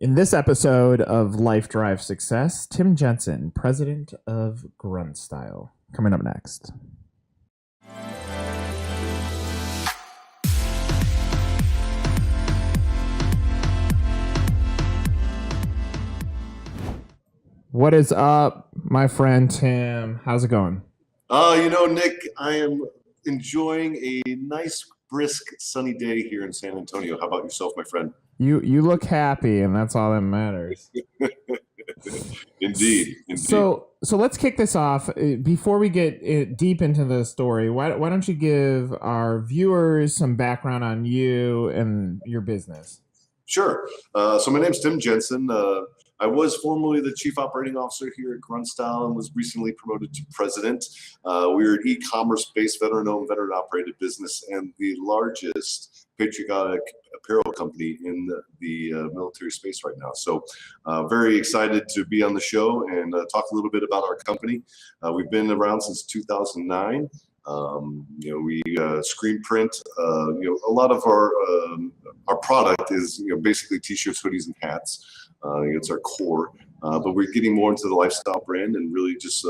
In this episode of Life Drive Success, Tim Jensen, president of Grunt Style, coming up next. What is up, my friend Tim? How's it going? Nick, I am enjoying a nice, brisk, sunny day here in San Antonio. How about yourself, my friend? You look happy, and that's all that matters. Indeed. So let's kick this off. Before we get deep into the story, why don't you give our viewers some background on you and your business? Sure. So my name's Tim Jensen. I was formerly the chief operating officer here at Grunt Style and was recently promoted to president. We're an e-commerce-based veteran-owned, veteran-operated business and the largest patriotic apparel company in the military space right now. So very excited to be on the show and talk a little bit about our company. We've been around since 2009. We screen print. A lot of our product is basically t-shirts, hoodies, and hats. It's our core, but we're getting more into the lifestyle brand and really just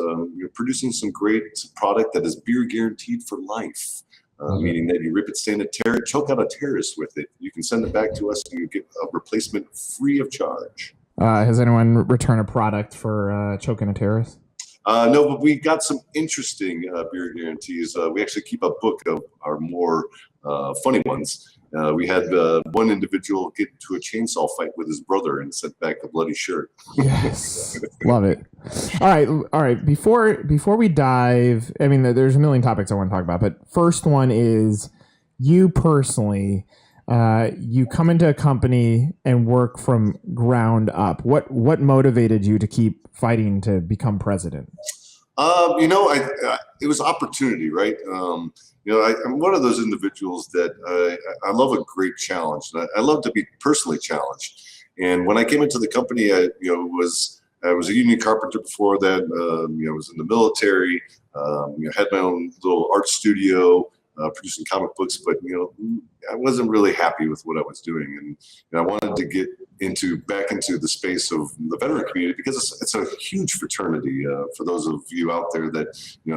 producing some great product that is beer guaranteed for life. Meaning that you rip it, stain it, tear it, choke out a terrorist with it. You can send it back to us and you get a replacement free of charge. Has anyone returned a product for choking a terrorist? No, but we got some interesting beer guarantees. We actually keep a book of our more funny ones. We had one individual get into a chainsaw fight with his brother and sent back a bloody shirt. Yes, love it. All right. Before we dive, I mean, there's a million topics I want to talk about, but first one is you personally. You come into a company and work from ground up. What motivated you to keep fighting to become president? It was opportunity, right? I'm one of those individuals that I love a great challenge. And I love to be personally challenged. And when I came into the company, I was a union carpenter before that. I was in the military. Had my own little art studio. Producing comic books, but I wasn't really happy with what I was doing, and I wanted to get back into the space of the veteran community because it's a huge fraternity. For those of you out there that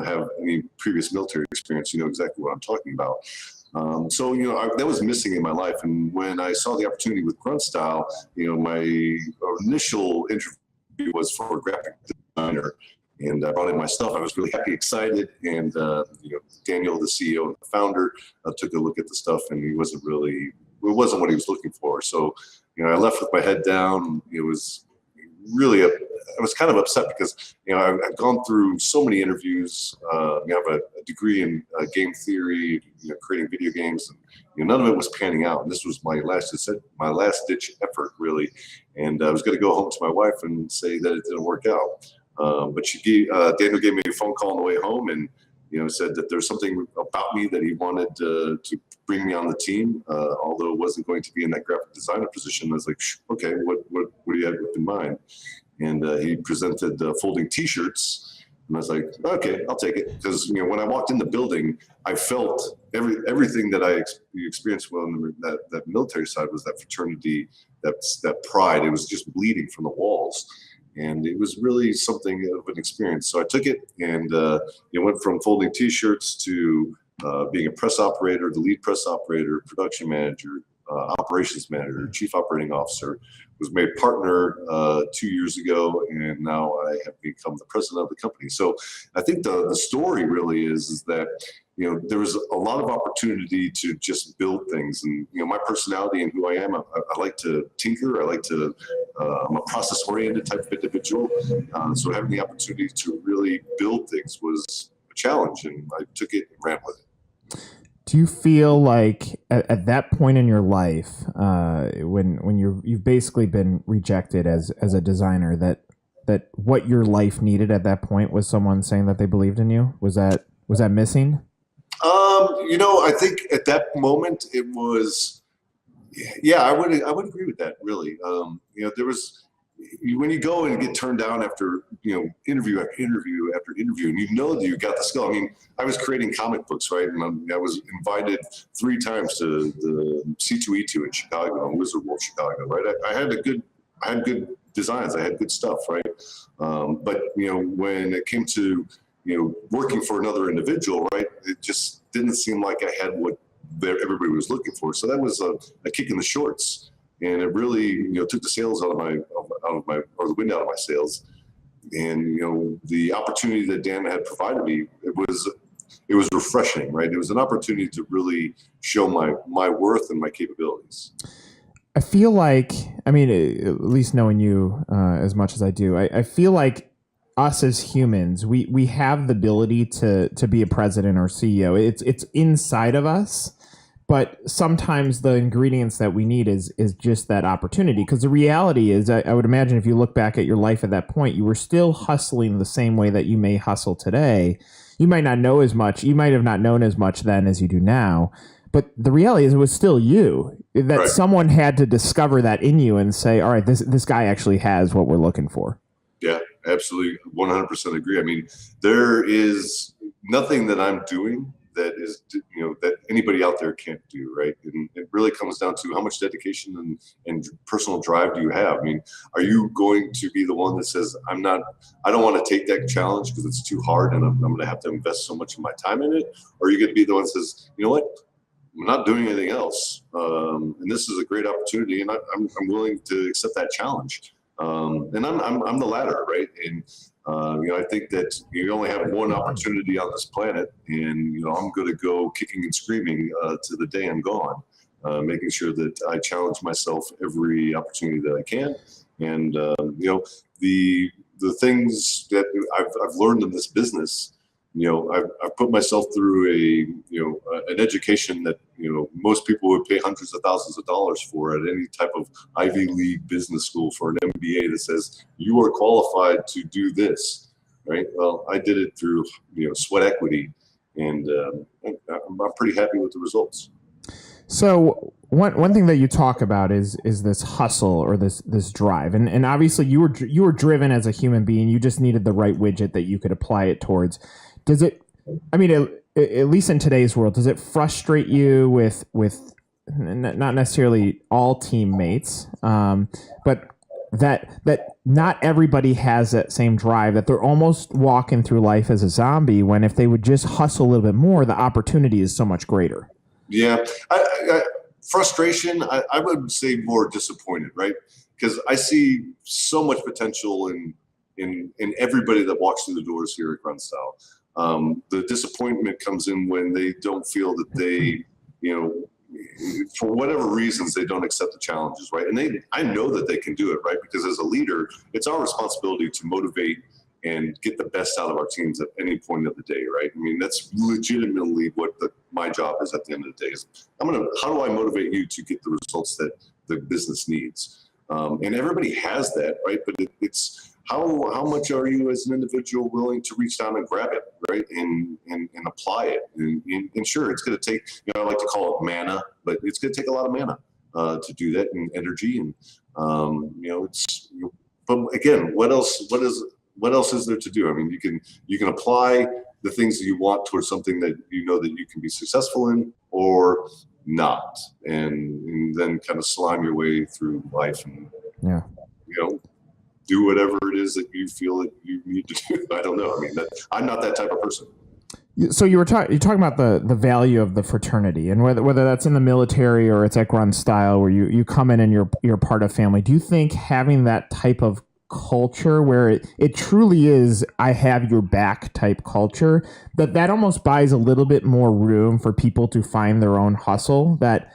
have any previous military experience, you know exactly what I'm talking about. That was missing in my life, and when I saw the opportunity with Grunt Style, my initial interview was for a graphic designer. And I brought in my stuff. I was really happy, excited, and Daniel, the CEO and the founder, took a look at the stuff, and it wasn't what he was looking for. So, I left with my head down. It was really I was kind of upset because I've gone through so many interviews. I have a degree in game theory, creating video games, and none of it was panning out. And this was my last ditch effort, really. And I was going to go home to my wife and say that it didn't work out. But Daniel gave me a phone call on the way home and, said that there's something about me that he wanted to bring me on the team, although it wasn't going to be in that graphic designer position. I was like, okay, what do you have in mind? And he presented folding T-shirts, and I was like, okay, I'll take it. Because, when I walked in the building, I felt everything that I experienced on that military side was that fraternity, that pride. It was just bleeding from the walls. And it was really something of an experience. So I took it and went from folding T-shirts to being a press operator, the lead press operator, production manager, operations manager, chief operating officer. Was made partner 2 years ago, and now I have become the president of the company. So I think the story really is that there was a lot of opportunity to just build things, and my personality and who I am, I like to tinker. I'm a process-oriented type of individual. So having the opportunity to really build things was a challenge, and I took it and ran with it. Do you feel like at that point in your life, when you've basically been rejected as a designer, that what your life needed at that point was someone saying that they believed in you? Was that missing? I think at that moment it was, yeah, I would agree with that, really. There was, when you go and get turned down after, interview after interview after interview, and that you got the skill. I mean, I was creating comic books, right? And I was invited 3 times to the C2E2 in Chicago, Wizard World Chicago, right? I had a good I had good designs, I had good stuff, right? But when it came to working for another individual, right, it just didn't seem like I had what everybody was looking for. So that was a kick in the shorts, and it really took the sales out of my or the wind out of my sails. And the opportunity that Dan had provided me, it was refreshing, right? It was an opportunity to really show my worth and my capabilities. I feel like, I mean, at least knowing you as much as I do, I feel like us as humans, we have the ability to be a president or CEO. It's inside of us, but sometimes the ingredients that we need is just that opportunity. Because the reality is, I would imagine if you look back at your life at that point, you were still hustling the same way that you may hustle today. You might not know as much. You might have not known as much then as you do now. But the reality is it was still you, that Right. Someone had to discover that in you and say, all right, this guy actually has what we're looking for. Yeah, absolutely. 100% agree. I mean, there is nothing that I'm doing that is, that anybody out there can't do, right? And it really comes down to how much dedication and personal drive do you have? I mean, are you going to be the one that says, I don't want to take that challenge because it's too hard and I'm going to have to invest so much of my time in it? Or are you going to be the one that says, you know what? I'm not doing anything else. And this is a great opportunity, and I'm willing to accept that challenge. And I'm the latter, right? And I think that you only have one opportunity on this planet, and I'm going to go kicking and screaming to the day I'm gone, making sure that I challenge myself every opportunity that I can. And the things that I've learned in this business, I've put myself through an education that most people would pay hundreds of thousands of dollars for at any type of Ivy League business school for an MBA that says you are qualified to do this, right? Well, I did it through sweat equity, and I'm pretty happy with the results. So one thing that you talk about is this hustle or this drive, and obviously you were driven as a human being. You just needed the right widget that you could apply it towards. Does it? I mean, at least in today's world, does it frustrate you with not necessarily all teammates, but that not everybody has that same drive, that they're almost walking through life as a zombie, when if they would just hustle a little bit more, the opportunity is so much greater? Yeah, frustration. I would say more disappointed, right? Because I see so much potential in everybody that walks through the doors here at Grunt Style. The disappointment comes in when they don't feel that they, for whatever reasons, they don't accept the challenges, right? And I know that they can do it, right? Because as a leader, it's our responsibility to motivate and get the best out of our teams at any point of the day, right? I mean, that's legitimately what my job is at the end of the day. Is how do I motivate you to get the results that the business needs? And everybody has that, right? But it's how much are you as an individual willing to reach down and grab it, right? And apply it. And sure, it's going to take, I like to call it mana, but it's going to take a lot of mana to do that, and energy. And, but again, what else is there to do? I mean, you can apply the things that you want towards something that that you can be successful in, or not, and then kind of slime your way through life and do whatever it is that you feel that you need to do. I don't know. I mean, I'm not that type of person. So you're talking about the value of the fraternity, and whether that's in the military or it's at Grunt Style, where you come in and you're part of family. Do you think having that type of culture, where it truly is I have your back type culture, that almost buys a little bit more room for people to find their own hustle, that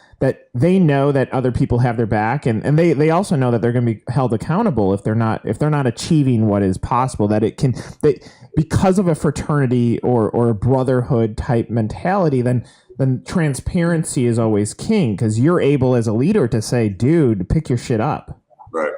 they know that other people have their back, and they also know that they're going to be held accountable if they're not achieving what is possible, that because of a fraternity or a brotherhood type mentality, then transparency is always king, because you're able as a leader to say, dude, pick your shit up. Right.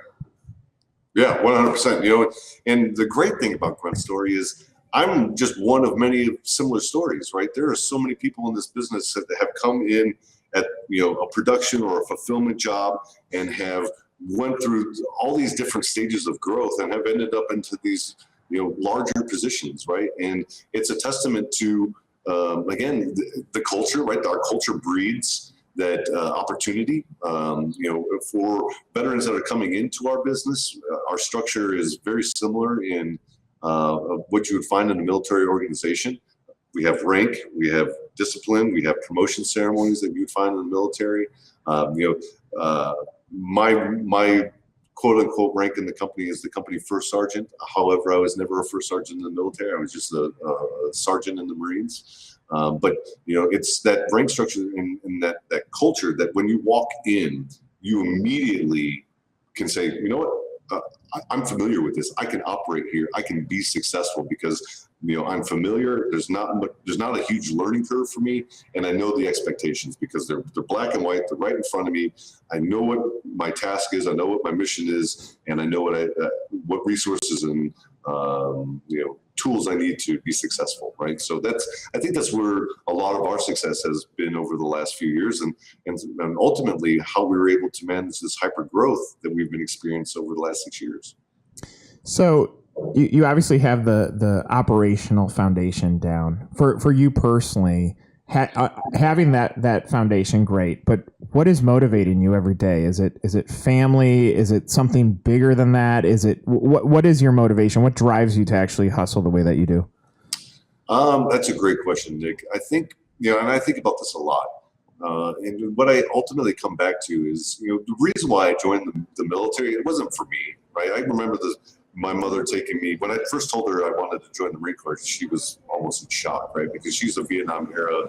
Yeah, 100%. And the great thing about Grunt Story is I'm just one of many similar stories, right? There are so many people in this business that have come in at a production or a fulfillment job and have went through all these different stages of growth and have ended up into these larger positions, right? And it's a testament to again the culture, right? Our culture breeds that opportunity. For veterans that are coming into our business, our structure is very similar in what you would find in a military organization. We have rank, we have discipline, we have promotion ceremonies that you'd find in the military. My quote unquote rank in the company is the company first sergeant. However, I was never a first sergeant in the military. I was just a sergeant in the Marines. But it's that rank structure and that culture that when you walk in, you immediately can say, you know what, I'm familiar with this. I can operate here. I can be successful because I'm familiar. There's not a huge learning curve for me, and I know the expectations because they're black and white. They're right in front of me. I know what my task is. I know what my mission is, and I know what resources and tools I need to be successful. Right. So I think that's where a lot of our success has been over the last few years, and ultimately how we were able to manage this hyper growth that we've been experiencing over the last 6 years. So you obviously have the operational foundation down. For you personally, having that foundation, great. But what is motivating you every day? Is it family? Is it something bigger than that? Is it what is your motivation? What drives you to actually hustle the way that you do? That's a great question, Nick. I think and I think about this a lot. And what I ultimately come back to is the reason why I joined the military. It wasn't for me, right? I remember my mother taking me, when I first told her I wanted to join the Marine Corps, she was almost in shock, right? Because she's a Vietnam era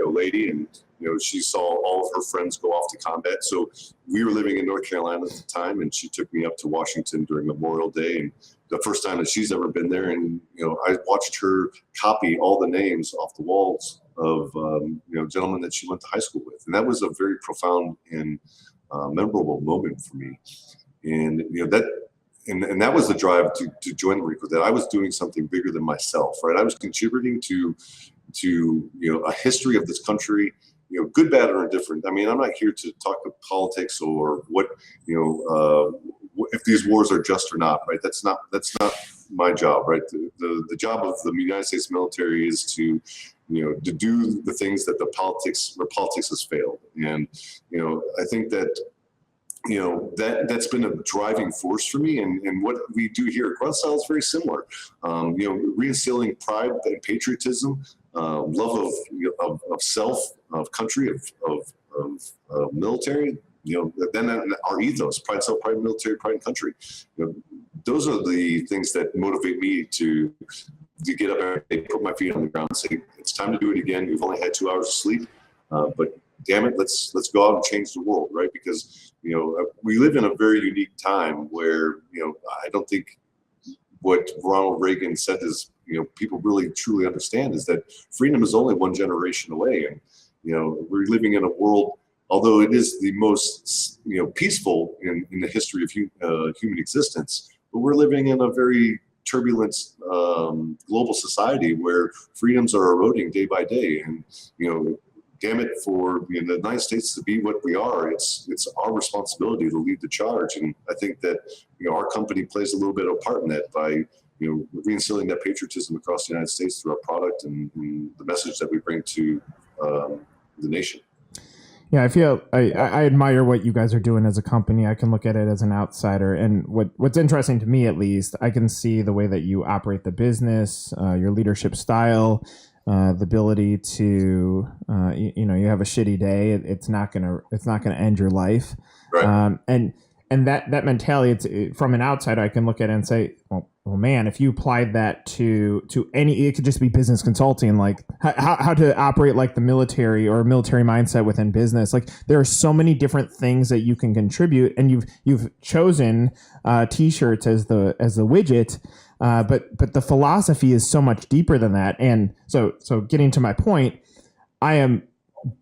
lady, and she saw all of her friends go off to combat. So we were living in North Carolina at the time, and she took me up to Washington during Memorial Day, and the first time that she's ever been there. And I watched her copy all the names off the walls of gentlemen that she went to high school with, and that was a very profound and memorable moment for me. And And that was the drive to join the Marine Corps, that I was doing something bigger than myself, right? I was contributing to a history of this country, good, bad, or indifferent. I mean, I'm not here to talk about politics or what, if these wars are just or not, right? That's not my job, right? The job of the United States military is to do the things that where politics has failed. And, I think that, that's been a driving force for me. And what we do here at Grunt Style is very similar. Reinstilling pride and patriotism, love of self, of country, of military, then our ethos, pride, self, pride, military, pride, and country. Those are the things that motivate me to get up every day, put my feet on the ground and say, it's time to do it again. We've only had 2 hours of sleep, but damn it, let's go out and change the world, right? Because we live in a very unique time where I don't think what Ronald Reagan said is people really truly understand is that freedom is only one generation away, and we're living in a world, although it is the most peaceful in the history of human existence, but we're living in a very turbulent global society where freedoms are eroding day by day, and damn it, for the United States to be what we are, it's our responsibility to lead the charge. And I think that our company plays a little bit of a part in that by reinstilling that patriotism across the United States through our product and the message that we bring to the nation. Yeah, I feel I admire what you guys are doing as a company. I can look at it as an outsider, and what's interesting to me, at least, I can see the way that you operate the business, your leadership style. The ability to, you have a shitty day. It's not gonna end your life, right. And that mentality. From an outsider, I can look at it and say, well, man, if you applied that to any, it could just be business consulting, like how to operate like the military or a military mindset within business. Like there are so many different things that you can contribute, and you've chosen t-shirts as the widget. But the philosophy is so much deeper than that. And so getting to my point, I am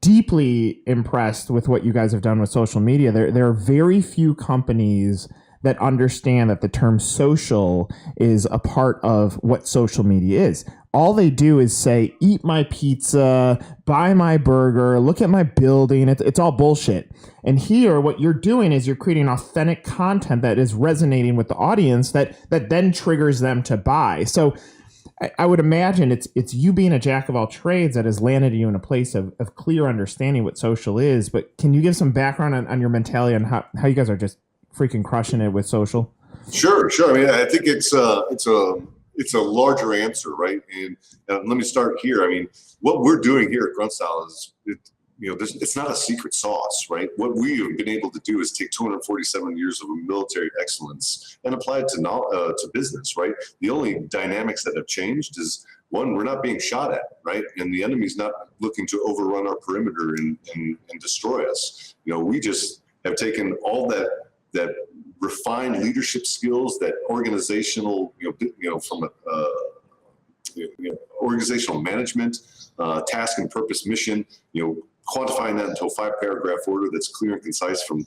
deeply impressed with what you guys have done with social media. There are very few companies that understand that the term social is a part of what social media is. All they do is say, eat my pizza, buy my burger, look at my building. It's all bullshit. And here, what you're doing is you're creating authentic content that is resonating with the audience that then triggers them to buy. So I would imagine it's you being a jack of all trades that has landed you in a place of clear understanding what social is. But can you give some background on your mentality and how you guys are just freaking crushing it with social? Sure. I mean, I think it's a larger answer, right? And let me start here. I mean, what we're doing here at Grunt Style is, it's not a secret sauce, right? What we have been able to do is take 247 years of military excellence and apply it to business, right? The only dynamics that have changed is, one, we're not being shot at, right? And the enemy's not looking to overrun our perimeter and destroy us. We just have taken all that refined leadership skills, that organizational, from organizational management, task and purpose, mission, quantifying that into a 5-paragraph order that's clear and concise from,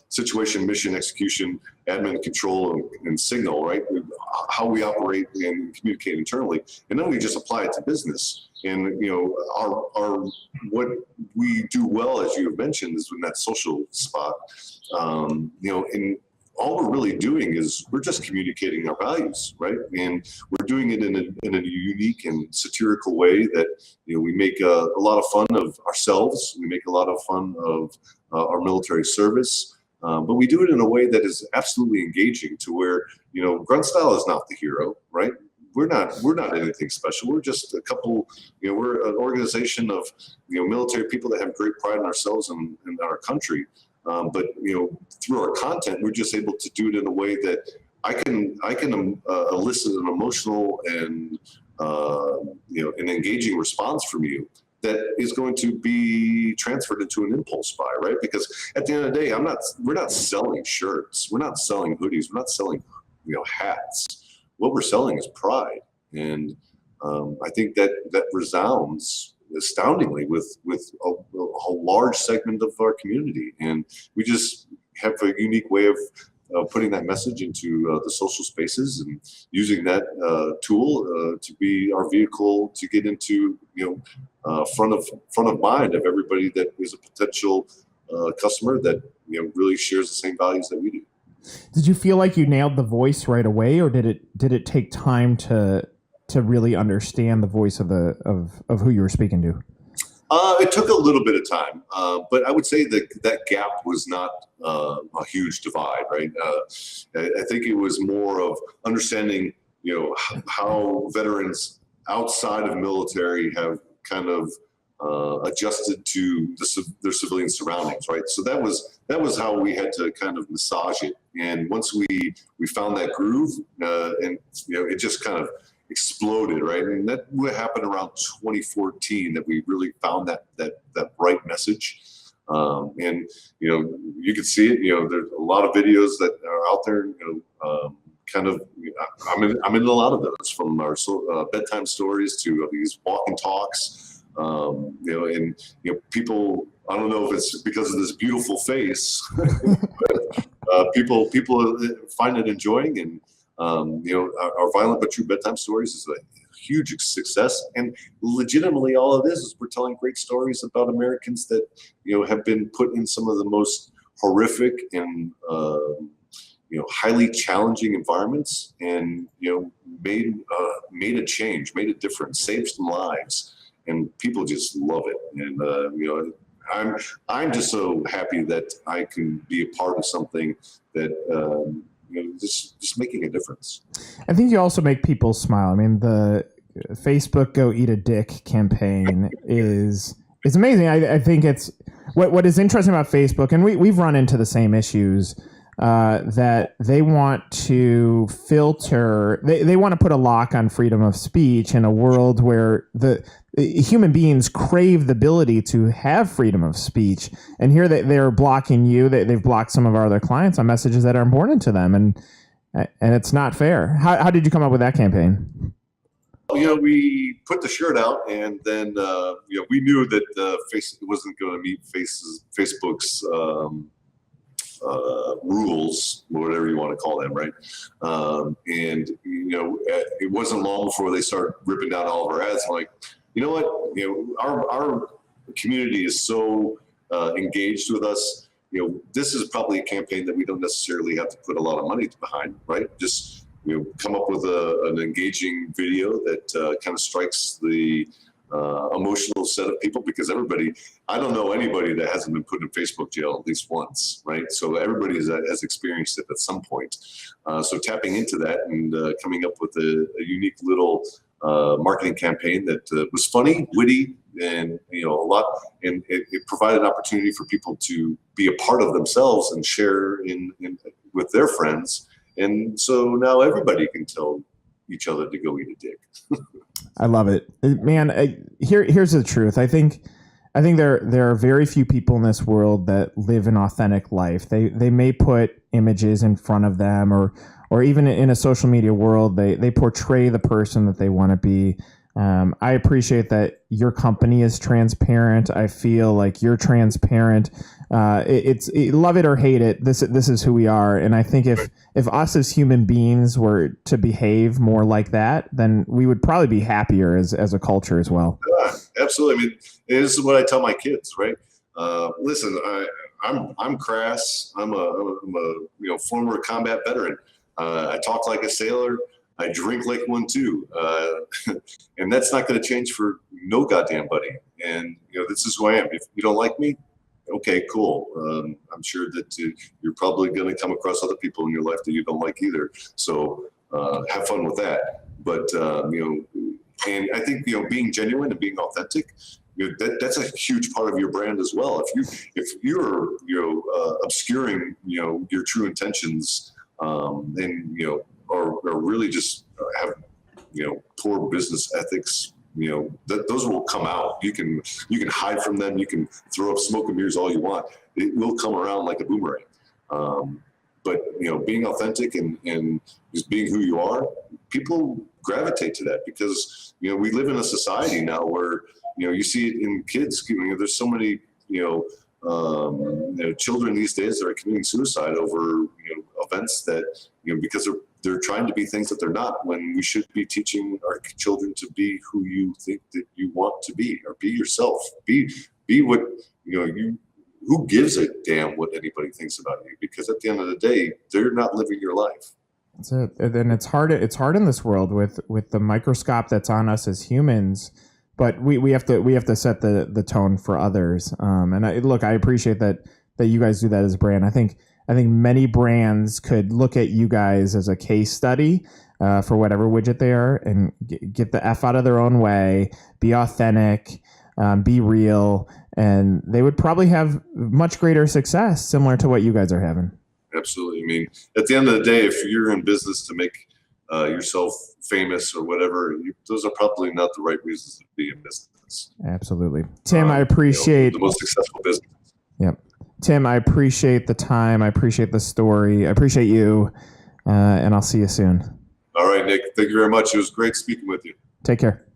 situation, mission, execution, admin, control, and signal, right? How we operate and communicate internally. And then we just apply it to business. And, our what we do well, as you have mentioned, is in that social spot, and all we're really doing is we're just communicating our values, right? And we're doing it in a unique and satirical way that, we make a lot of fun of ourselves. We make a lot of fun of our military service, but we do it in a way that is absolutely engaging to where, Grunt Style is not the hero, right? We're not anything special. We're just a couple, we're an organization of, military people that have great pride in ourselves and in our country. But through our content, we're just able to do it in a way that I can elicit an emotional and an engaging response from you that is going to be transferred into an impulse buy, right? Because at the end of the day, we're not selling shirts, we're not selling hoodies, we're not selling hats. What we're selling is pride, and I think that resounds astoundingly with a large segment of our community, and we just have a unique way of putting that message into the social spaces and using that tool to be our vehicle to get into front of mind of everybody that is a potential customer that really shares the same values that we do. Did you feel like you nailed the voice right away, or did it take time to really understand the voice of who you were speaking to? It took a little bit of time, but I would say that gap was not a huge divide, right? I think it was more of understanding, how veterans outside of military have kind of adjusted to their civilian surroundings, right? So that was how we had to kind of massage it. And once we found that groove, and it just kind of exploded, right? And that would happen around 2014 that we really found that right message. And you can see it. There's a lot of videos that are out there. I'm in a lot of those, from our bedtime stories to these walk and talks. And people. I don't know if it's because of this beautiful face, but people find it enjoying, and our Violent but True Bedtime Stories is a huge success. And legitimately, all of this is we're telling great stories about Americans that have been put in some of the most horrific and highly challenging environments, and made a change, made a difference, saved some lives, and people just love it. And I'm just so happy that I can be a part of something that just making a difference. I think you also make people smile. I mean, the Facebook "Go Eat a Dick" campaign is amazing. I think it's what is interesting about Facebook, and we've run into the same issues. That they want to filter, they want to put a lock on freedom of speech in a world where the human beings crave the ability to have freedom of speech. And here they're blocking you. They've blocked some of our other clients on messages that are important to them. And it's not fair. How did you come up with that campaign? We put the shirt out, and then we knew that it wasn't going to meet Facebook's rules, whatever you want to call them, right? And it wasn't long before they started ripping down all of our ads. I'm like, you know what? Our community is so engaged with us. This is probably a campaign that we don't necessarily have to put a lot of money behind, right? Just come up with an engaging video that kind of strikes the emotional set of people, because I don't know anybody that hasn't been put in Facebook jail at least once, right? So everybody has experienced it at some point. So tapping into that and coming up with a unique little marketing campaign that was funny, witty, and a lot, and it provided an opportunity for people to be a part of themselves and share with their friends, and so now everybody can tell each other to go eat a dick. I love it, man. Here's the truth. I think there are very few people in this world that live an authentic life. They may put images in front of them, or even in a social media world, they portray the person that they want to be. I appreciate that your company is transparent. I feel like you're transparent. It's love it or hate it. This is who we are. And I think if us as human beings were to behave more like that, then we would probably be happier as a culture as well. Yeah, absolutely. I mean, this is what I tell my kids, right? Listen, I'm crass. I'm a former combat veteran. I talk like a sailor. I drink like one too, and that's not going to change for no goddamn buddy. And this is who I am. If you don't like me, okay, cool. I'm sure that you're probably going to come across other people in your life that you don't like either. So have fun with that. But and I think being genuine and being authentic, that's a huge part of your brand as well. If you're obscuring your true intentions, and or really just have poor business ethics, those will come out. You can hide from them. You can throw up smoke and mirrors all you want. It will come around like a boomerang. But being authentic and just being who you are, people gravitate to that, because we live in a society now where you see it in kids. There's so many children these days that are committing suicide over events that because they're trying to be things that they're not, when we should be teaching our children to be who you think that you want to be, or be yourself. Be what who gives a damn what anybody thinks about you, because at the end of the day, they're not living your life. That's it. And then it's hard in this world with the microscope that's on us as humans. But we have to set the tone for others. And I appreciate that you guys do that as a brand. I think many brands could look at you guys as a case study for whatever widget they are, and get the F out of their own way, be authentic, be real, and they would probably have much greater success, similar to what you guys are having. Absolutely. I mean, at the end of the day, if you're in business to make yourself famous or whatever, those are probably not the right reasons to be in business. Absolutely. Tim, I appreciate the most successful business. Yep. Tim, I appreciate the time. I appreciate the story. I appreciate you. And I'll see you soon. All right, Nick. Thank you very much. It was great speaking with you. Take care.